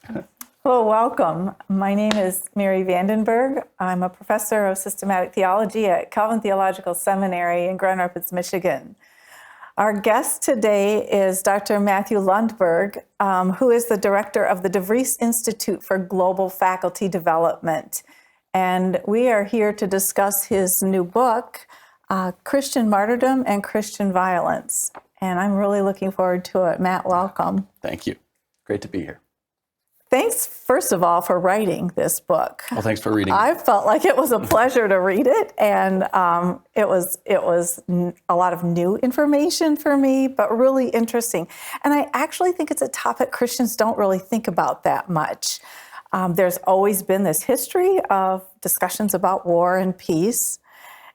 Hello, welcome. My name is Mary Vandenberg. I'm a professor of systematic theology at Calvin Theological Seminary in Grand Rapids, Michigan. Our guest today is Dr. Matthew Lundberg, who is the director of the DeVries Institute for Global Faculty Development. And we are here to discuss his new book, Christian Martyrdom and Christian Violence. And I'm really looking forward to it. Matt, welcome. Thank you. Great to be here. Thanks, first of all, for writing this book. Well, thanks for reading it. I felt like it was a pleasure to read it, and it was a lot of new information for me, but really interesting. And I actually think it's a topic Christians don't really think about that much. There's always been this history of discussions about war and peace,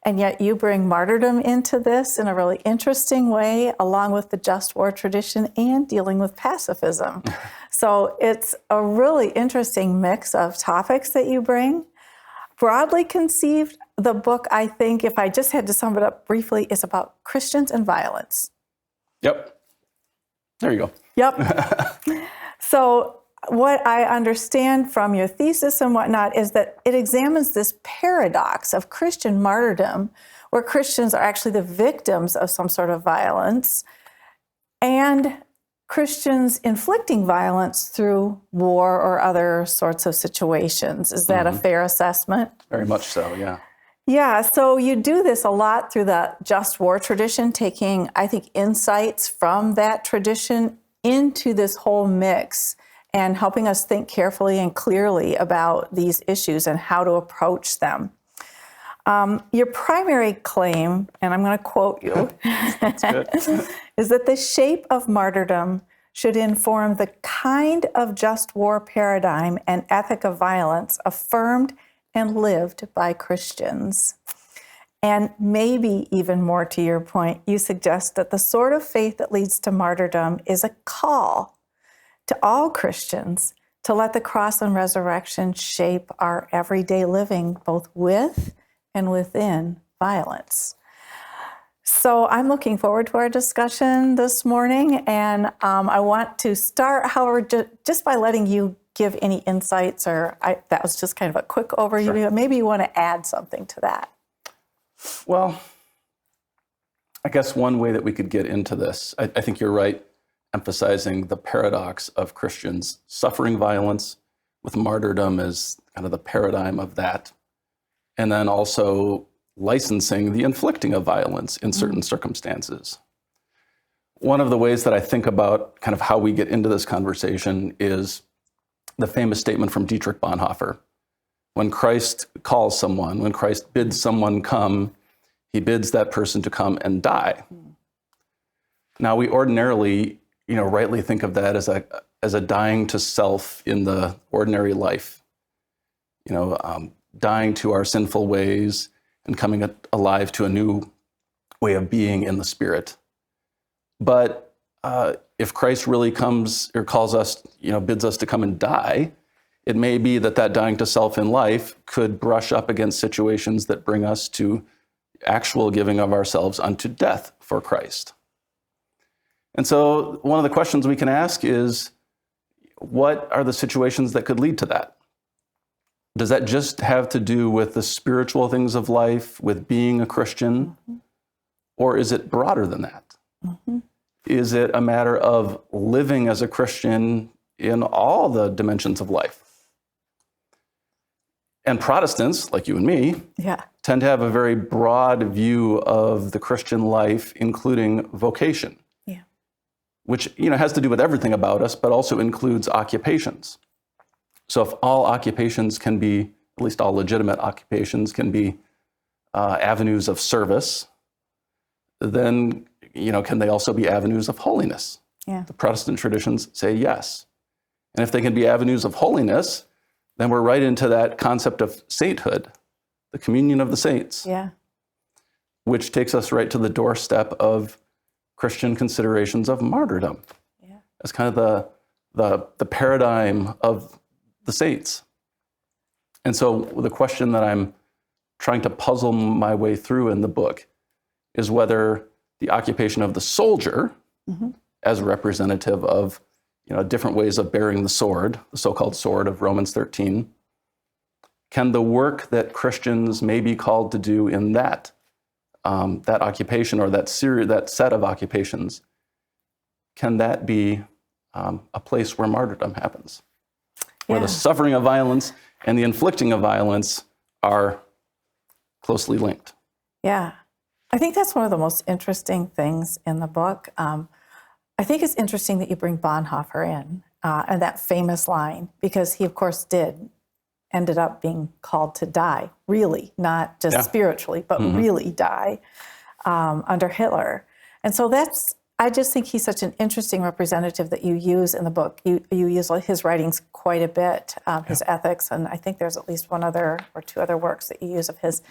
and yet you bring martyrdom into this in a really interesting way, along with the just war tradition and dealing with pacifism. So it's a really interesting mix of topics that you bring. Broadly conceived, the book, I think, if I just had to sum it up briefly, is about Christians and violence. Yep. There you go. Yep. So what I understand from your thesis and whatnot is that it examines this paradox of Christian martyrdom, where Christians are actually the victims of some sort of violence, and Christians inflicting violence through war or other sorts of situations. Is that a fair assessment? Very much so, yeah. Yeah, so you do this a lot through the just war tradition, taking, I think, insights from that tradition into this whole mix and helping us think carefully and clearly about these issues and how to approach them. Your primary claim, and I'm going to quote you, That's good. is that the shape of martyrdom should inform the kind of just war paradigm and ethic of violence affirmed and lived by Christians. And maybe even more to your point, you suggest that the sort of faith that leads to martyrdom is a call to all Christians to let the cross and resurrection shape our everyday living, both with and within violence. So I'm looking forward to our discussion this morning, and I want to start, however, just by letting you give any insights, that was just kind of a quick overview. Sure. Maybe you want to add something to that. Well, I guess one way that we could get into this, I think you're right, emphasizing the paradox of Christians suffering violence with martyrdom as kind of the paradigm of that, and then also licensing the inflicting of violence in certain circumstances. One of the ways that I think about kind of how we get into this conversation is the famous statement from Dietrich Bonhoeffer. When Christ calls someone, when Christ bids someone come, he bids that person to come and die. Now, we ordinarily, rightly think of that as a dying to self in the ordinary life, dying to our sinful ways and coming alive to a new way of being in the Spirit. But if Christ really comes or calls us, bids us to come and die, it may be that dying to self in life could brush up against situations that bring us to actual giving of ourselves unto death for Christ. And so one of the questions we can ask is, what are the situations that could lead to that? Does that just have to do with the spiritual things of life, with being a Christian? Or is it broader than that? Is it a matter of living as a Christian in all the dimensions of life? And Protestants, like you and me, tend to have a very broad view of the Christian life, including vocation, which has to do with everything about us, but also includes occupations. So if all occupations can be, at least all legitimate occupations can be avenues of service, then, can they also be avenues of holiness? The Protestant traditions say yes. And if they can be avenues of holiness, then we're right into that concept of sainthood, the communion of the saints, which takes us right to the doorstep of Christian considerations of martyrdom. As kind of the paradigm of the saints. And so the question that I'm trying to puzzle my way through in the book is whether the occupation of the soldier, as representative of different ways of bearing the sword, the so-called sword of Romans 13. Can the work that Christians may be called to do in that occupation or that set of occupations, can that be a place where martyrdom happens? Where the suffering of violence and the inflicting of violence are closely linked. Yeah. I think that's one of the most interesting things in the book. I think it's interesting that you bring Bonhoeffer in and that famous line, because he, of course, ended up being called to die, really, not just spiritually, but really die under Hitler. And so I just think he's such an interesting representative that you use in the book. You use his writings quite a bit, his ethics, and I think there's at least one other or two other works that you use of his.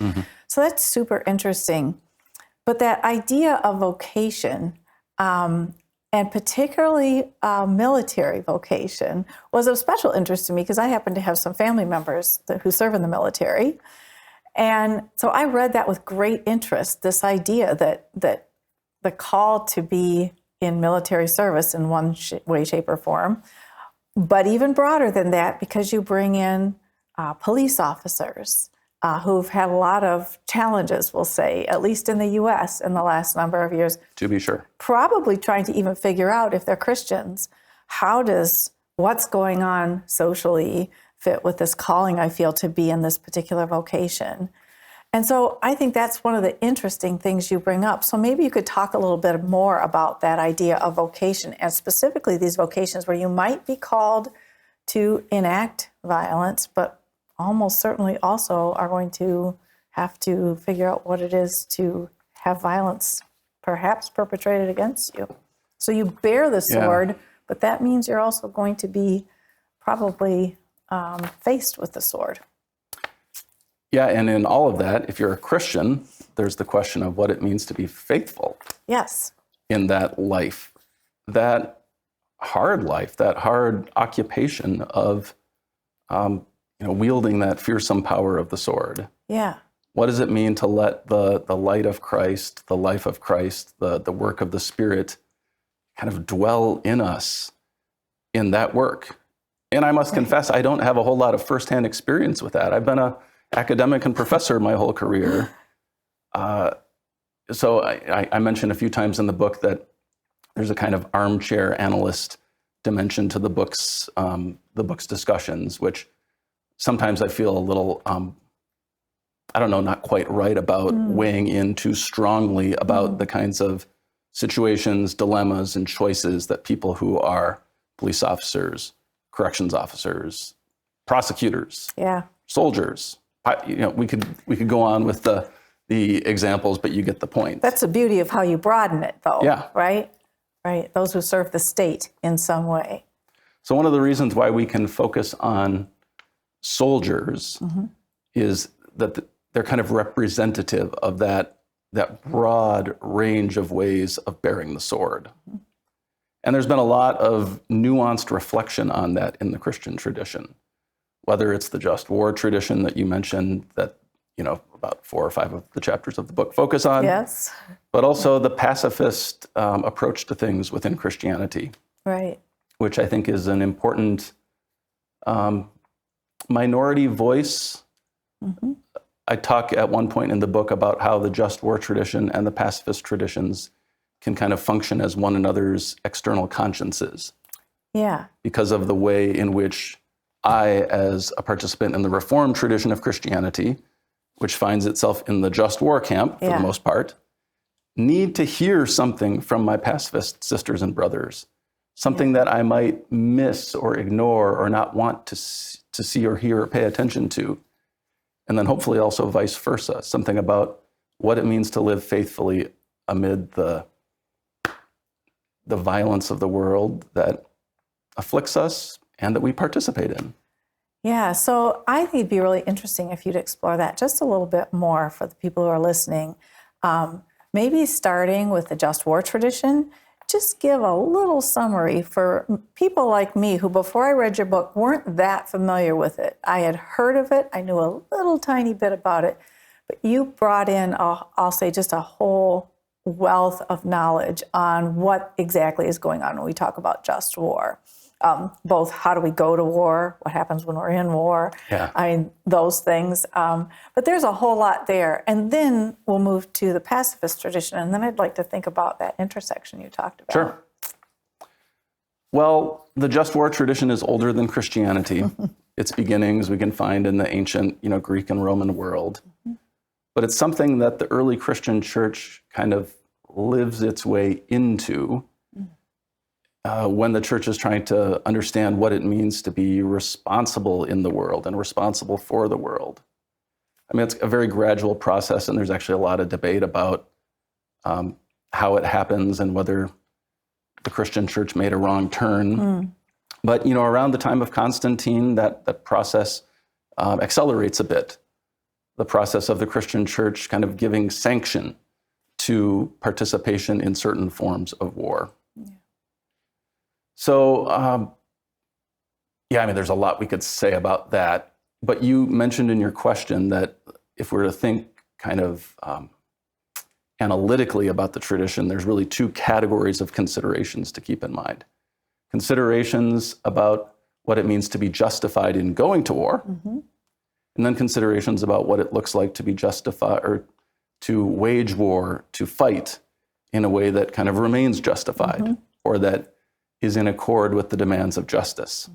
So that's super interesting. But that idea of vocation, and particularly military vocation, was of special interest to me because I happen to have some family members who serve in the military. And so I read that with great interest, this idea that the call to be in military service in one way, shape, or form, but even broader than that, because you bring in police officers who've had a lot of challenges, we'll say, at least in the U.S. in the last number of years. To be sure. Probably trying to even figure out, if they're Christians, how does what's going on socially fit with this calling I feel to be in this particular vocation? And so I think that's one of the interesting things you bring up. So maybe you could talk a little bit more about that idea of vocation, and specifically these vocations where you might be called to enact violence, but almost certainly also are going to have to figure out what it is to have violence perhaps perpetrated against you. So you bear the sword, but that means you're also going to be probably faced with the sword. Yeah, and in all of that, if you're a Christian, there's the question of what it means to be faithful. Yes. In that life, that hard life, that hard occupation of wielding that fearsome power of the sword. Yeah. What does it mean to let the light of Christ, the life of Christ, the work of the Spirit kind of dwell in us in that work? And I must confess, I don't have a whole lot of firsthand experience with that. I've been an academic and professor my whole career. So I mentioned a few times in the book that there's a kind of armchair analyst dimension to the book's discussions, which sometimes I feel a little, not quite right about weighing in too strongly about the kinds of situations, dilemmas, and choices that people who are police officers, corrections officers, prosecutors, soldiers, we could go on with the examples, but you get the point. That's the beauty of how you broaden it, though. Yeah. Right? Right. Those who serve the state in some way. So one of the reasons why we can focus on soldiers is that they're kind of representative of that broad range of ways of bearing the sword. And there's been a lot of nuanced reflection on that in the Christian tradition, whether it's the just war tradition that you mentioned that, about 4 or 5 of the chapters of the book focus on. Yes. But also the pacifist approach to things within Christianity. Right. Which I think is an important minority voice. I talk at one point in the book about how the just war tradition and the pacifist traditions can kind of function as one another's external consciences. Yeah. Because of the way in which I, as a participant in the Reformed tradition of Christianity, which finds itself in the just war camp for the most part, need to hear something from my pacifist sisters and brothers, something that I might miss or ignore or not want to see or hear or pay attention to. And then hopefully also vice versa, something about what it means to live faithfully amid the violence of the world that afflicts us and that we participate in. Yeah, so I think it'd be really interesting if you'd explore that just a little bit more for the people who are listening. Maybe starting with the just war tradition, just give a little summary for people like me who, before I read your book, weren't that familiar with it. I had heard of it, I knew a little tiny bit about it, but you brought in, I'll say, just a whole wealth of knowledge on what exactly is going on when we talk about just war. Both how do we go to war, what happens when we're in war, those things. But there's a whole lot there. And then we'll move to the pacifist tradition. And then I'd like to think about that intersection you talked about. Sure. Well, the just war tradition is older than Christianity. Its beginnings we can find in the ancient, Greek and Roman world. But it's something that the early Christian church kind of lives its way into when the church is trying to understand what it means to be responsible in the world and responsible for the world. I mean, it's a very gradual process, and there's actually a lot of debate about how it happens and whether the Christian church made a wrong turn. But, around the time of Constantine, that process accelerates a bit. The process of the Christian church kind of giving sanction to participation in certain forms of war. So, there's a lot we could say about that. But you mentioned in your question that if we're to think kind of analytically about the tradition, there's really two categories of considerations to keep in mind. Considerations about what it means to be justified in going to war, and then considerations about what it looks like to be justified or to wage war, to fight in a way that kind of remains justified or that is in accord with the demands of justice.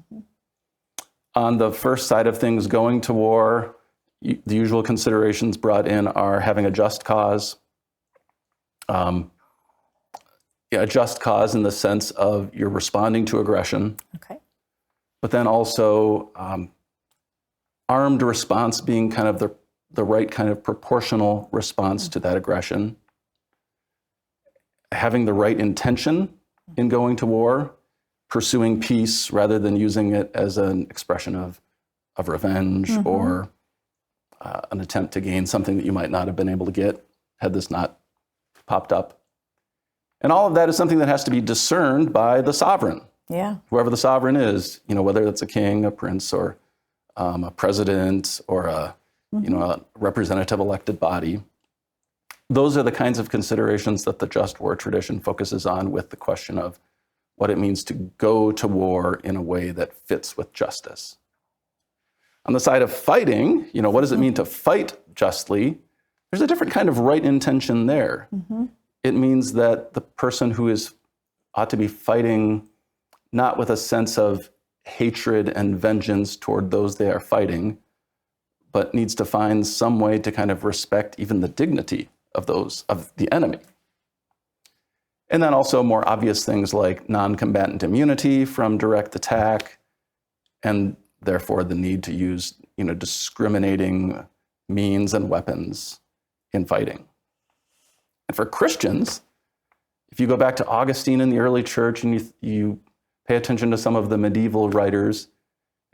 On the first side of things, going to war, the usual considerations brought in are having a just cause. A just cause in the sense of you're responding to aggression. But then also armed response being kind of the right kind of proportional response to that aggression. Having the right intention in going to war, pursuing peace rather than using it as an expression of revenge or an attempt to gain something that you might not have been able to get had this not popped up. And all of that is something that has to be discerned by the sovereign. Whoever the sovereign is, whether it's a king, a prince, or a president, or a representative elected body. Those are the kinds of considerations that the just war tradition focuses on with the question of what it means to go to war in a way that fits with justice. On the side of fighting, what does it mean to fight justly? There's a different kind of right intention there. It means that the person who ought to be fighting not with a sense of hatred and vengeance toward those they are fighting, but needs to find some way to kind of respect even the dignity of the enemy. And then also more obvious things like non-combatant immunity from direct attack, and therefore the need to use, discriminating means and weapons in fighting. And for Christians, if you go back to Augustine in the early church and you pay attention to some of the medieval writers,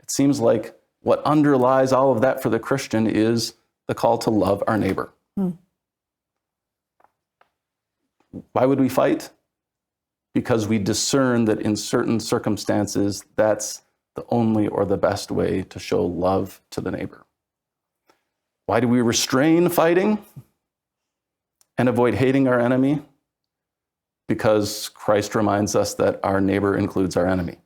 it seems like what underlies all of that for the Christian is the call to love our neighbor. Why would we fight? Because we discern that in certain circumstances, that's the only or the best way to show love to the neighbor. Why do we restrain fighting and avoid hating our enemy? Because Christ reminds us that our neighbor includes our enemy.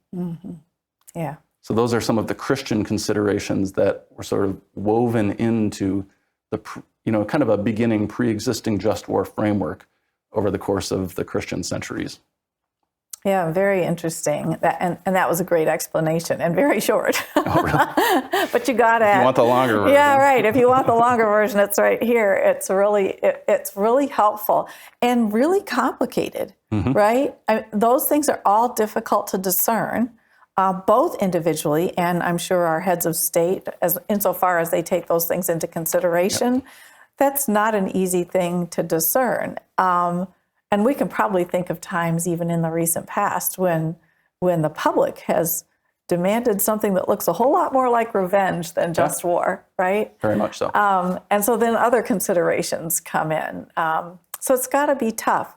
So those are some of the Christian considerations that were sort of woven into the, kind of a beginning pre-existing just war framework over the course of the Christian centuries. Yeah, very interesting. And that was a great explanation and very short. Oh, really? But you got it. If you want the longer version. Yeah, right. If you want the longer version, it's right here. It's really helpful and really complicated, right? Those things are all difficult to discern, both individually and I'm sure our heads of state, insofar as they take those things into consideration. That's not an easy thing to discern. And we can probably think of times even in the recent past when the public has demanded something that looks a whole lot more like revenge than just war, right? Very much so. And so then other considerations come in. So it's got to be tough.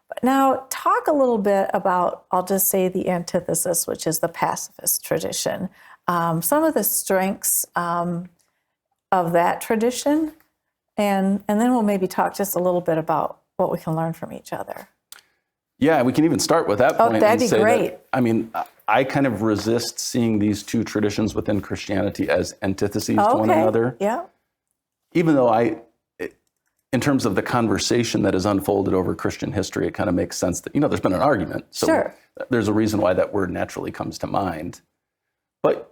But now talk a little bit about, I'll just say the antithesis, which is the pacifist tradition. Some of the strengths of that tradition, and then we'll maybe talk just a little bit about what we can learn from each other. Yeah, we can even start with that point. That'd be great. I mean, I kind of resist seeing these two traditions within Christianity as antitheses to one another. Yeah. Even though in terms of the conversation that has unfolded over Christian history, it kind of makes sense that, there's been an argument. So sure. There's a reason why that word naturally comes to mind. But,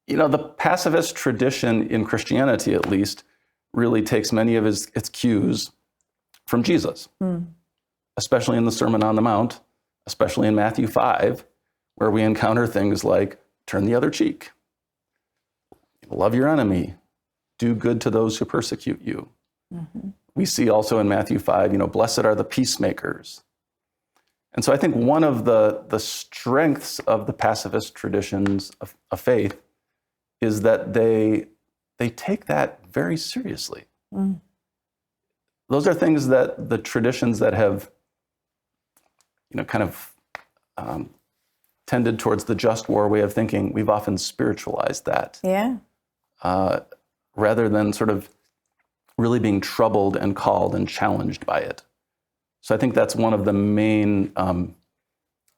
the pacifist tradition in Christianity, at least, really takes many of its cues from Jesus, especially in the Sermon on the Mount, especially in Matthew 5, where we encounter things like turn the other cheek, love your enemy, do good to those who persecute you. Mm-hmm. We see also in Matthew 5, blessed are the peacemakers. And so I think one of the strengths of the pacifist traditions of faith is that they take that very seriously. Mm. Those are things that the traditions that have, kind of tended towards the just war way of thinking, we've often spiritualized that. Yeah. Rather than sort of really being troubled and called and challenged by it. So I think that's one of the main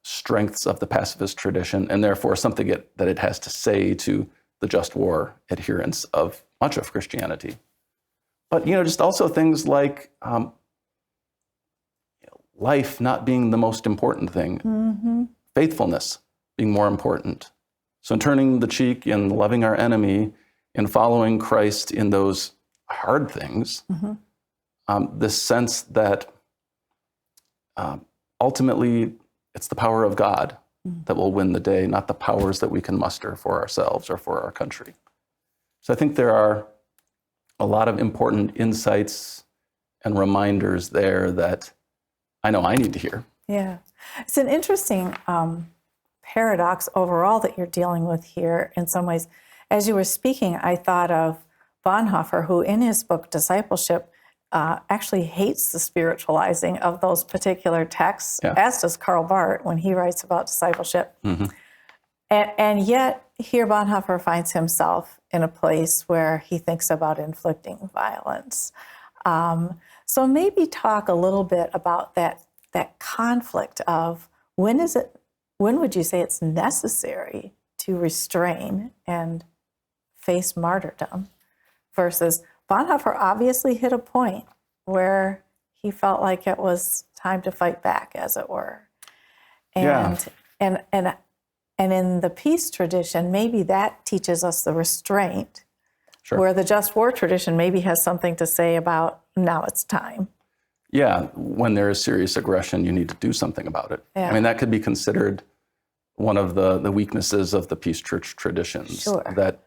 strengths of the pacifist tradition, and therefore something that it has to say to the just war adherents of much of Christianity. But, just also things like life not being the most important thing, faithfulness being more important. So in turning the cheek and loving our enemy and following Christ in those hard things, this sense that ultimately it's the power of God that will win the day, not the powers that we can muster for ourselves or for our country. So I think there are a lot of important insights and reminders there that I know I need to hear. Yeah. It's an interesting paradox overall that you're dealing with here in some ways. As you were speaking, I thought of Bonhoeffer, who in his book Discipleship actually hates the spiritualizing of those particular texts, as does Karl Barth when he writes about discipleship. Mm-hmm. And yet here Bonhoeffer finds himself in a place where he thinks about inflicting violence. So maybe talk a little bit about that conflict of when would you say it's necessary to restrain and face martyrdom versus Bonhoeffer obviously hit a point where he felt like it was time to fight back, as it were. And in the peace tradition, maybe that teaches us the restraint, where the just war tradition maybe has something to say about now it's time. Yeah, when there is serious aggression, you need to do something about it. Yeah. I mean, that could be considered one of the weaknesses of the peace church traditions. Sure. That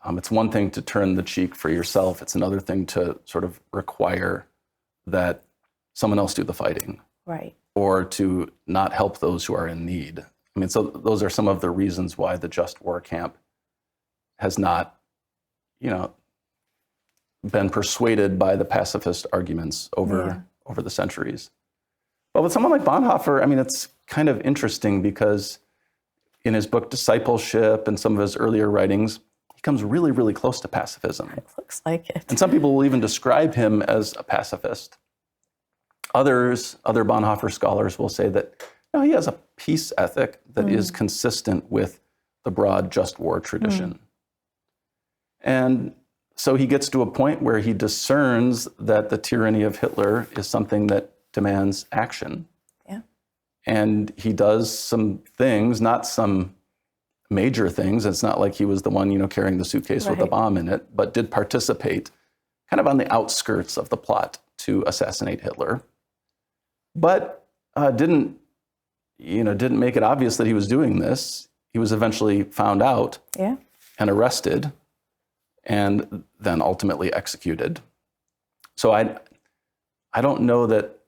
it's one thing to turn the cheek for yourself. It's another thing to sort of require that someone else do the fighting. Right. Or to not help those who are in need. I mean, so those are some of the reasons why the just war camp has not, been persuaded by the pacifist arguments over the centuries. But with someone like Bonhoeffer, I mean, it's kind of interesting because in his book Discipleship and some of his earlier writings, he comes really, really close to pacifism. It looks like it. And some people will even describe him as a pacifist. Other Bonhoeffer scholars will say that he has a peace ethic that is consistent with the broad just war tradition. And so he gets to a point where he discerns that the tyranny of Hitler is something that demands action. Yeah. And he does some things, not some major things. It's not like he was the one, carrying the suitcase with a bomb in it, but did participate kind of on the outskirts of the plot to assassinate Hitler. But didn't make it obvious that he was doing this. He was eventually found out and arrested and then ultimately executed. So I don't know that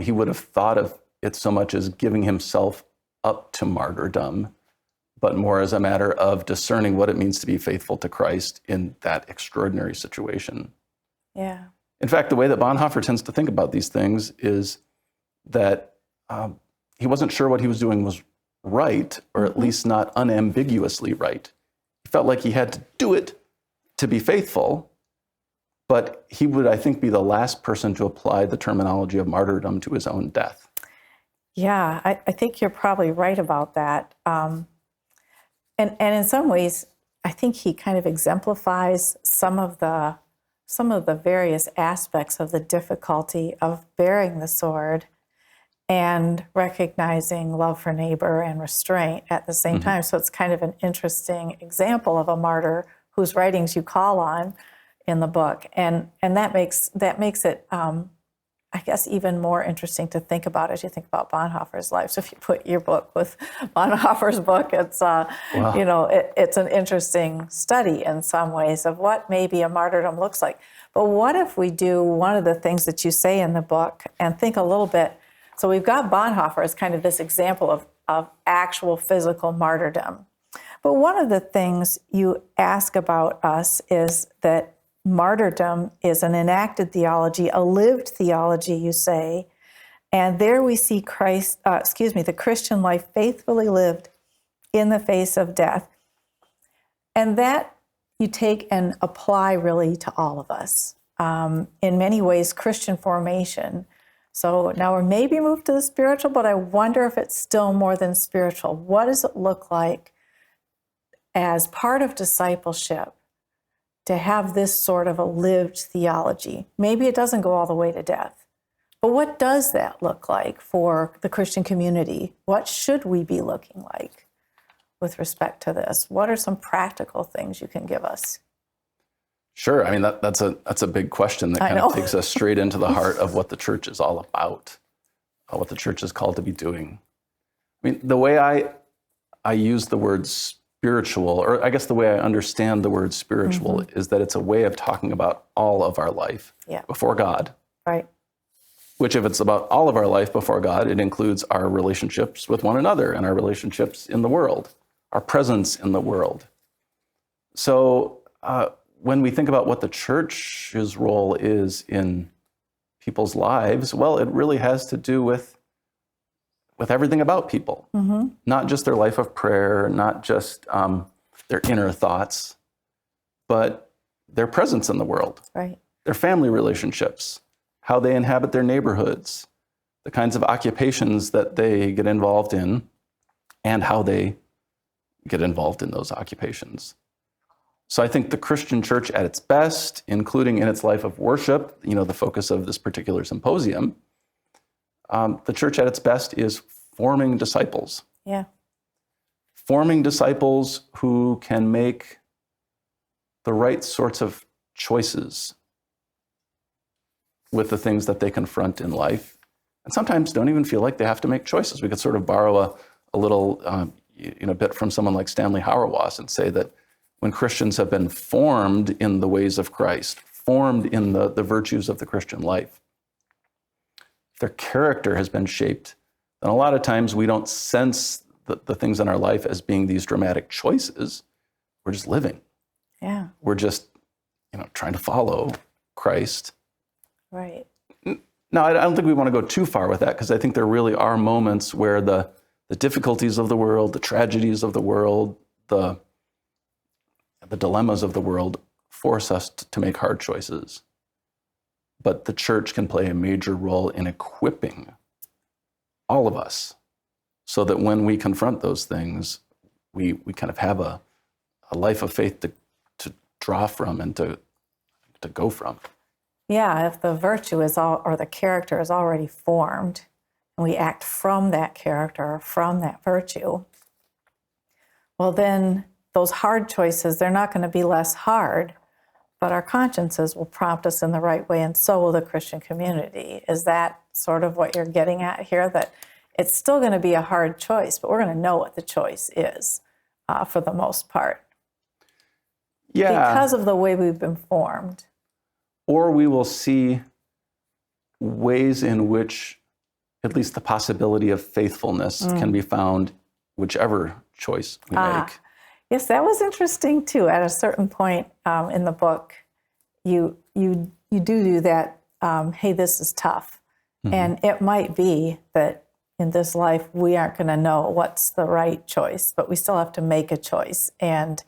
he would have thought of it so much as giving himself up to martyrdom, but more as a matter of discerning what it means to be faithful to Christ in that extraordinary situation. Yeah. In fact, the way that Bonhoeffer tends to think about these things is that he wasn't sure what he was doing was right, or at least not unambiguously right. He felt like he had to do it to be faithful, but he would, I think, be the last person to apply the terminology of martyrdom to his own death. Yeah, I think you're probably right about that. And in some ways, I think he kind of exemplifies some of the various aspects of the difficulty of bearing the sword and recognizing love for neighbor and restraint at the same time. So it's kind of an interesting example of a martyr whose writings you call on in the book, and that makes it, I guess, even more interesting to think about as you think about Bonhoeffer's life. So if you put your book with Bonhoeffer's book, it's it's an interesting study in some ways of what maybe a martyrdom looks like. But what if we do one of the things that you say in the book and think a little bit? So we've got Bonhoeffer as kind of this example of actual physical martyrdom. But one of the things you ask about us is that martyrdom is an enacted theology, a lived theology, you say, and there we see the Christian life faithfully lived in the face of death. And that you take and apply really to all of us. In many ways, Christian formation. So now we're maybe moved to the spiritual, but I wonder if it's still more than spiritual. What does it look like as part of discipleship to have this sort of a lived theology? Maybe it doesn't go all the way to death, but what does that look like for the Christian community? What should we be looking like with respect to this? What are some practical things you can give us? Sure. I mean, that's a big question that kind of takes us straight into the heart of what the church is all about, what the church is called to be doing. I mean, the way I use the word spiritual, or I guess the way I understand the word spiritual, is that it's a way of talking about all of our life before God. Right. Which, if it's about all of our life before God, it includes our relationships with one another and our relationships in the world, our presence in the world. So when we think about what the church's role is in people's lives, well, it really has to do with everything about people, not just their life of prayer, not just their inner thoughts, but their presence in the world, right? Their family relationships, how they inhabit their neighborhoods, the kinds of occupations that they get involved in, and how they get involved in those occupations. So I think the Christian church at its best, including in its life of worship, the focus of this particular symposium, the church at its best is forming disciples. Yeah. Forming disciples who can make the right sorts of choices with the things that they confront in life, and sometimes don't even feel like they have to make choices. We could sort of borrow a little bit from someone like Stanley Hauerwas and say that when Christians have been formed in the ways of Christ, formed in the virtues of the Christian life, their character has been shaped, then a lot of times we don't sense the things in our life as being these dramatic choices. We're just living. Yeah. We're just, trying to follow Christ. Right. Now, I don't think we want to go too far with that, because I think there really are moments where the difficulties of the world, the tragedies of the world, the dilemmas of the world force us to make hard choices. But the church can play a major role in equipping all of us so that when we confront those things, we kind of have a life of faith to draw from and to go from. Yeah, if the virtue or the character is already formed, and we act from that character, from that virtue, well, then those hard choices, they're not going to be less hard, but our consciences will prompt us in the right way, and so will the Christian community. Is that sort of what you're getting at here? That it's still going to be a hard choice, but we're going to know what the choice is for the most part. Yeah. Because of the way we've been formed. Or we will see ways in which at least the possibility of faithfulness can be found, whichever choice we make. Yes, that was interesting too. At a certain point in the book, you do that. Hey, this is tough, and it might be that in this life we aren't going to know what's the right choice, but we still have to make a choice and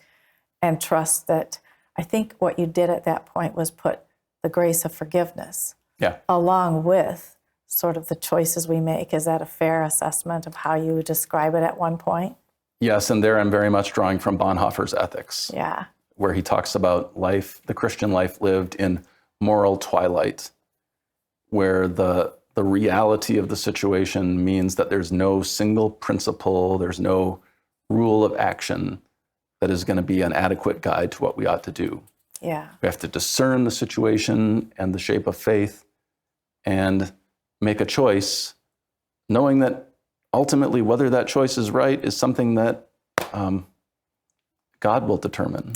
trust that. I think what you did at that point was put the grace of forgiveness, Yeah. along with sort of the choices we make. Is that a fair assessment of how you would describe it at one point? Yes, and there I'm very much drawing from Bonhoeffer's Ethics, Yeah. where he talks about life, the Christian life lived in moral twilight, where the reality of the situation means that there's no single principle, there's no rule of action that is going to be an adequate guide to what we ought to do. Yeah. We have to discern the situation and the shape of faith and make a choice, knowing that ultimately whether that choice is right is something that God will determine.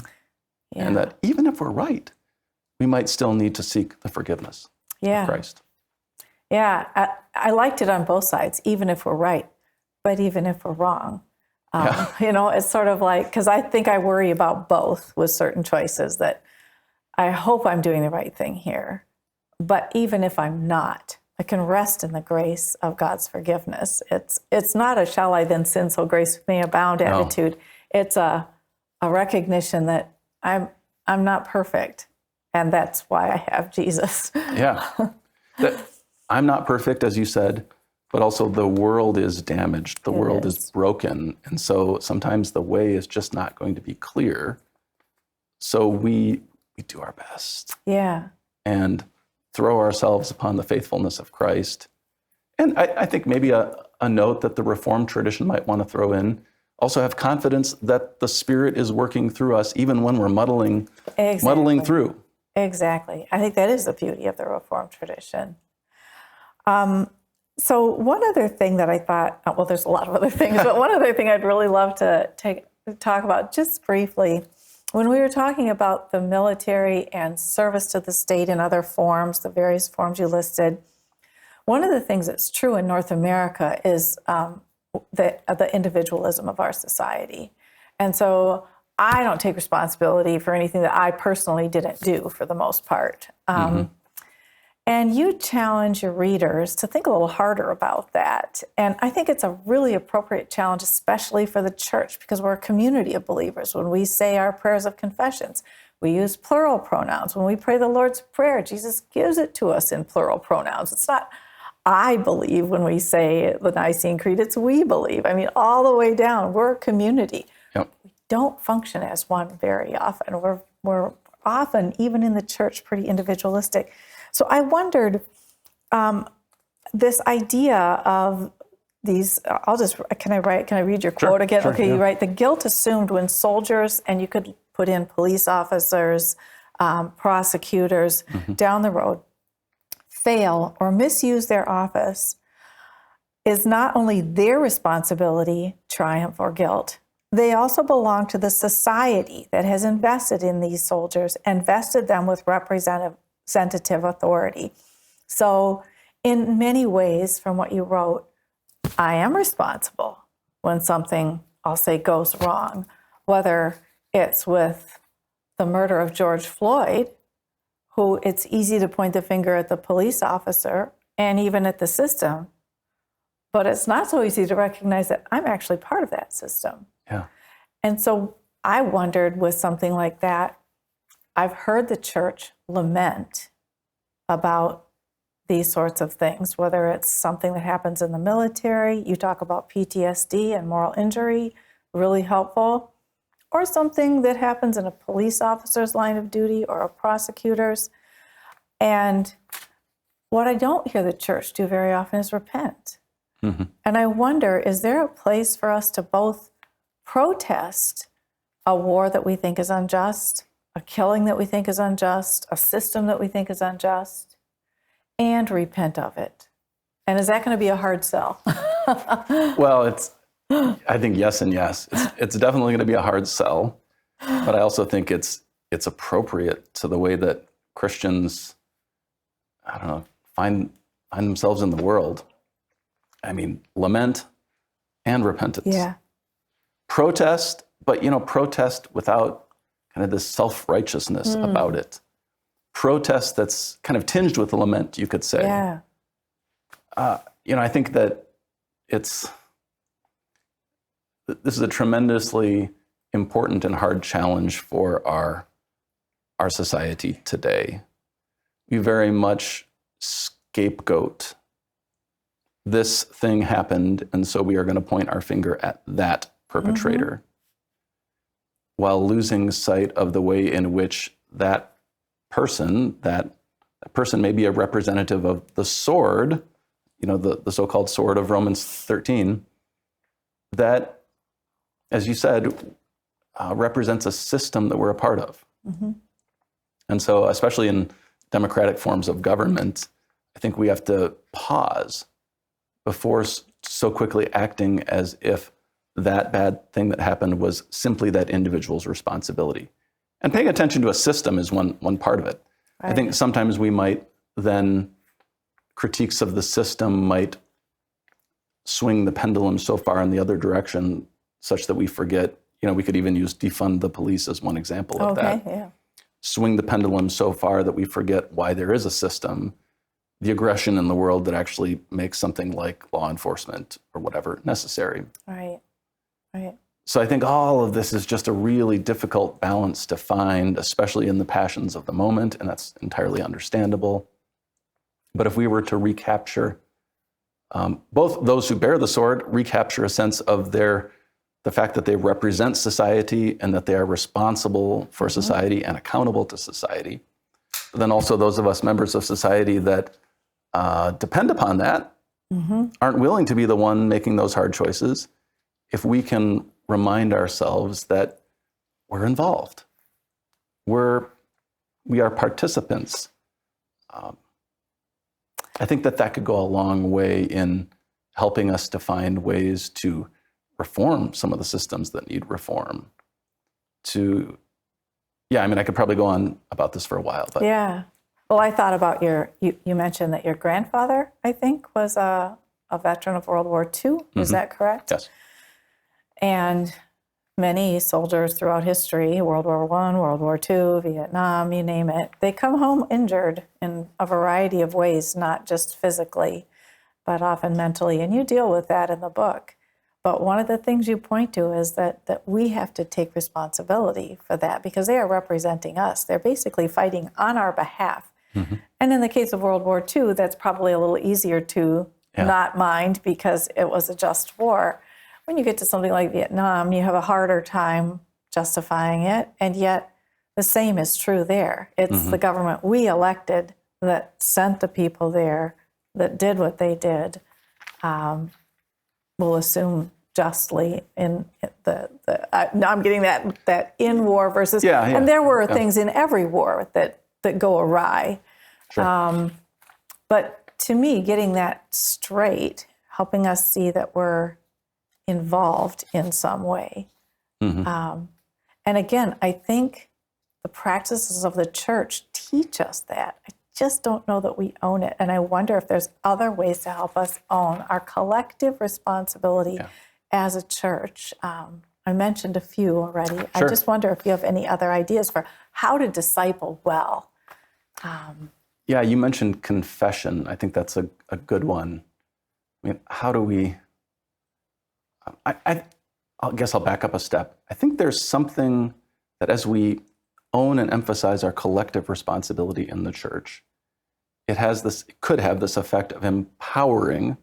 Yeah. And that even if we're right, we might still need to seek the forgiveness of Christ. Yeah, I liked it on both sides, even if we're right, but even if we're wrong. You know, it's sort of like, because I think I worry about both with certain choices, that I hope I'm doing the right thing here. But even if I'm not, I can rest in the grace of God's forgiveness. It's not a shall I then sin so grace may abound attitude. It's a recognition that I'm not perfect, and that's why I have Jesus. Yeah. I'm not perfect, as you said, but also the world is damaged. The world is broken. And so sometimes the way is just not going to be clear. So we do our best. Yeah. And throw ourselves upon the faithfulness of Christ. And I think maybe a note that the Reformed tradition might want to throw in, also have confidence that the Spirit is working through us even when we're muddling through. Exactly. I think that is the beauty of the Reformed tradition. So one other thing that I thought, well, there's a lot of other things, but one other thing I'd really love to talk about just briefly, when we were talking about the military and service to the state in other forms, the various forms you listed, one of the things that's true in North America is the individualism of our society. And so I don't take responsibility for anything that I personally didn't do for the most part. And you challenge your readers to think a little harder about that. And I think it's a really appropriate challenge, especially for the church, because we're a community of believers. When we say our prayers of confessions, we use plural pronouns. When we pray the Lord's Prayer, Jesus gives it to us in plural pronouns. It's not I believe when we say the Nicene Creed, it's we believe. I mean, all the way down, we're a community. Yep. We don't function as one very often. We're often, even in the church, pretty individualistic. So I wondered, this idea of these, can I read your quote again? Sure, okay, yeah. You write, the guilt assumed when soldiers, and you could put in police officers, prosecutors down the road, fail or misuse their office is not only their responsibility, triumph or guilt, they also belong to the society that has invested in these soldiers and vested them with representative authority. So in many ways, from what you wrote, I am responsible when something, I'll say, goes wrong, whether it's with the murder of George Floyd, who it's easy to point the finger at the police officer and even at the system, but it's not so easy to recognize that I'm actually part of that system. Yeah. And so I wondered, with something like that, I've heard the church lament about these sorts of things, whether it's something that happens in the military, you talk about PTSD and moral injury, really helpful, or something that happens in a police officer's line of duty or a prosecutor's. And what I don't hear the church do very often is repent. And I wonder, is there a place for us to both protest a war that we think is unjust, a killing that we think is unjust, a system that we think is unjust, and repent of it? And is that going to be a hard sell? Well, I think yes and yes. It's definitely going to be a hard sell, but I also think it's appropriate to the way that Christians, I don't know, find themselves in the world. I mean, lament and repentance. Yeah. Protest, but protest without kind of this self-righteousness about it. Protest that's kind of tinged with lament, you could say. Yeah. I think that this is a tremendously important and hard challenge for our society today, we very much scapegoat. This thing happened, and so we are going to point our finger at that perpetrator, while losing sight of the way in which that person may be a representative of the sword, the so-called sword of Romans 13, that, as you said, represents a system that we're a part of. And so, especially in democratic forms of government, I think we have to pause before so quickly acting as if that bad thing that happened was simply that individual's responsibility. And paying attention to a system is one part of it. Right. I think sometimes we might then, critiques of the system might swing the pendulum so far in the other direction such that we forget, we could even use defund the police as one example of that. Yeah. Swing the pendulum so far that we forget why there is a system, the aggression in the world that actually makes something like law enforcement or whatever necessary. Right. So I think all of this is just a really difficult balance to find, especially in the passions of the moment, and that's entirely understandable. But if we were to recapture, both those who bear the sword recapture a sense of the fact that they represent society and that they are responsible for society and accountable to society. But then also those of us members of society that depend upon that aren't willing to be the one making those hard choices. If we can remind ourselves that we're involved, we are participants. I think that could go a long way in helping us to find ways to reform some of the systems that need reform. I could probably go on about this for a while. But. Yeah. Well, I thought about you mentioned that your grandfather, I think, was a veteran of World War II. Is that correct? Yes. And many soldiers throughout history, World War I, World War II, Vietnam, you name it, they come home injured in a variety of ways, not just physically, but often mentally. And you deal with that in the book. But one of the things you point to is that we have to take responsibility for that because they are representing us. They're basically fighting on our behalf. And in the case of World War II, that's probably a little easier to not mind because it was a just war. When you get to something like Vietnam, you have a harder time justifying it, and yet the same is true there. It's the government we elected that sent the people there, that did what they did. We'll assume justly in I'm getting that in war versus, and there were things in every war that go awry. Sure. But to me, getting that straight, helping us see that we're involved in some way. And again, I think the practices of the church teach us that. I just don't know that we own it. And I wonder if there's other ways to help us own our collective responsibility as a church. I mentioned a few already. Sure. I just wonder if you have any other ideas for how to disciple well. You mentioned confession. I think that's a good one. How do we... I guess I'll back up a step. I think there's something that as we own and emphasize our collective responsibility in the church, it could have this effect of empowering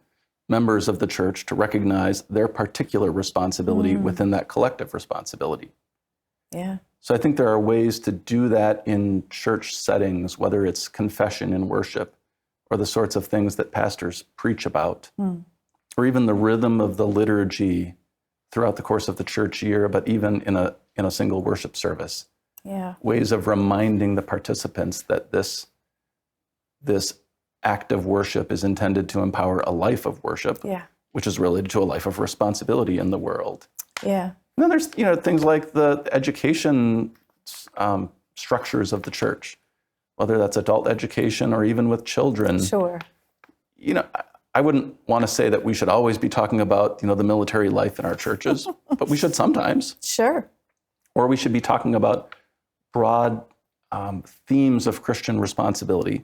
members of the church to recognize their particular responsibility within that collective responsibility. Yeah. So I think there are ways to do that in church settings, whether it's confession and worship or the sorts of things that pastors preach about. Or even the rhythm of the liturgy throughout the course of the church year, but even in a single worship service. Yeah. Ways of reminding the participants that this act of worship is intended to empower a life of worship, which is related to a life of responsibility in the world. Yeah. And then there's things like the education structures of the church, whether that's adult education or even with children. Sure. I wouldn't want to say that we should always be talking about, the military life in our churches, but we should sometimes. Sure. Or we should be talking about broad themes of Christian responsibility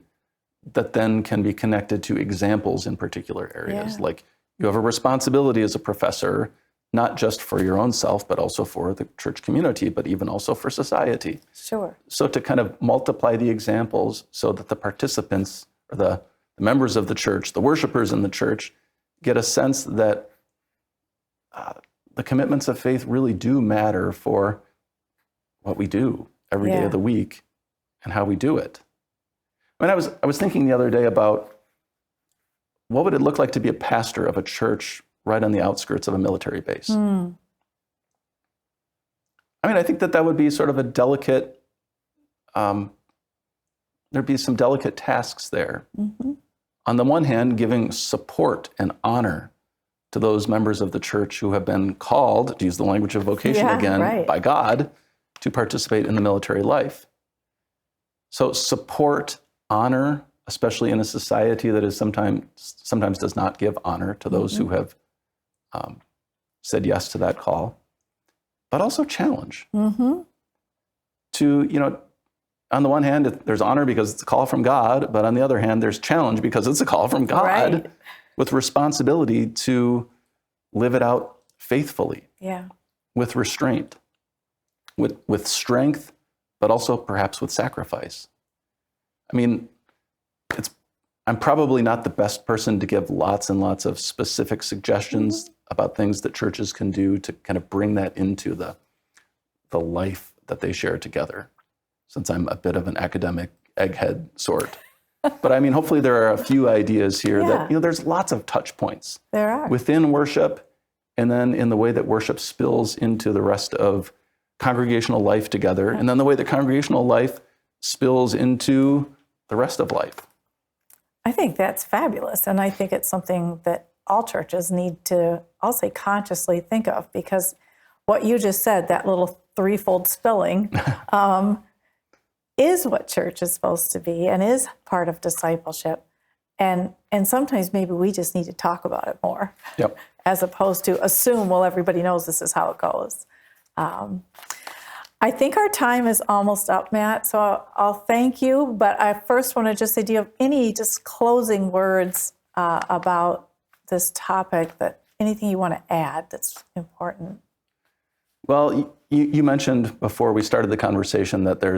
that then can be connected to examples in particular areas. Like you have a responsibility as a professor not just for your own self, but also for the church community, but even also for society. Sure. So to kind of multiply the examples so that the participants, or the members of the church, the worshipers in the church, get a sense that the commitments of faith really do matter for what we do every day of the week and how we do it. I mean, I was thinking the other day about what would it look like to be a pastor of a church right on the outskirts of a military base. I mean, I think that would be sort of a delicate, there'd be some delicate tasks there. On the one hand, giving support and honor to those members of the church who have been called, to use the language of vocation again, by God, to participate in the military life. So support, honor, especially in a society that is sometimes does not give honor to those who have said yes to that call, but also challenge. To, on the one hand, there's honor because it's a call from God, but on the other hand, there's challenge because it's a call from God with responsibility to live it out faithfully, with restraint, with strength, but also perhaps with sacrifice. I mean, I'm probably not the best person to give lots and lots of specific suggestions about things that churches can do to kind of bring that into the life that they share together, since I'm a bit of an academic egghead sort. But I mean, hopefully there are a few ideas here that, there's lots of touch points within worship, and then in the way that worship spills into the rest of congregational life together, and then the way that congregational life spills into the rest of life. I think that's fabulous. And I think it's something that all churches need to, I'll say, consciously think of, because what you just said, that little threefold spilling, is what church is supposed to be and is part of discipleship. And sometimes maybe we just need to talk about it more, as opposed to assume, well, everybody knows this is how it goes. I think our time is almost up, Matt, so I'll thank you. But I first want to just say, do you have any just closing words about this topic, anything you want to add that's important? Well, you mentioned before we started the conversation that there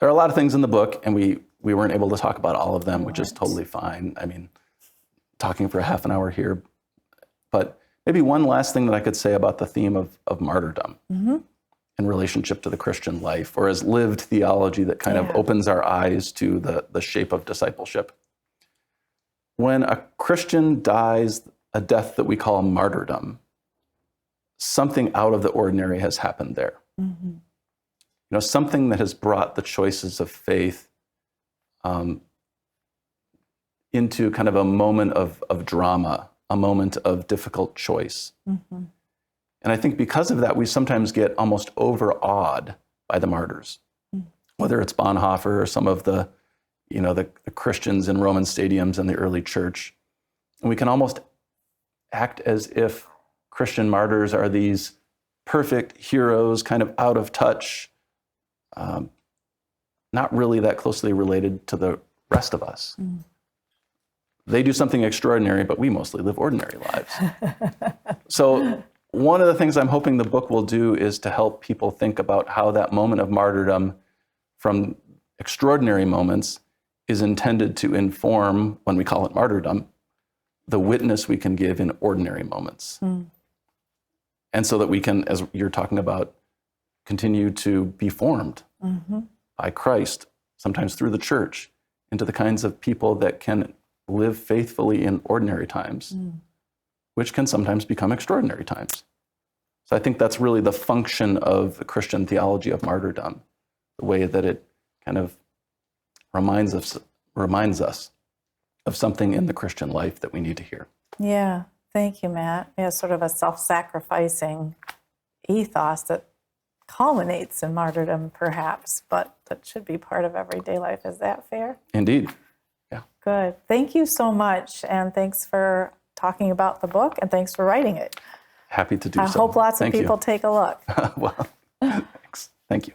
are a lot of things in the book, and we weren't able to talk about all of them, which is totally fine. I mean, talking for a half an hour here. But maybe one last thing that I could say about the theme of martyrdom in relationship to the Christian life, or as lived theology that kind of opens our eyes to the shape of discipleship. When a Christian dies a death that we call martyrdom, something out of the ordinary has happened there. Something that has brought the choices of faith into kind of a moment of drama, a moment of difficult choice. And I think because of that, we sometimes get almost overawed by the martyrs, whether it's Bonhoeffer or some of the Christians in Roman stadiums in the early church. And we can almost act as if Christian martyrs are these perfect heroes, kind of out of touch, not really that closely related to the rest of us. They do something extraordinary, but we mostly live ordinary lives. So one of the things I'm hoping the book will do is to help people think about how that moment of martyrdom from extraordinary moments is intended to inform, when we call it martyrdom, the witness we can give in ordinary moments. And so that we can, as you're talking about, continue to be formed by Christ, sometimes through the church, into the kinds of people that can live faithfully in ordinary times, which can sometimes become extraordinary times. So I think that's really the function of the Christian theology of martyrdom, the way that it kind of reminds us of something in the Christian life that we need to hear. Yeah, thank you, Matt. Yeah, sort of a self-sacrificing ethos that culminates in martyrdom, perhaps, but that should be part of everyday life. Is that fair? Indeed. Yeah. Good. Thank you so much, and thanks for talking about the book, and thanks for writing it. Happy to do so. I hope lots of people take a look. Well, thanks. Thank you.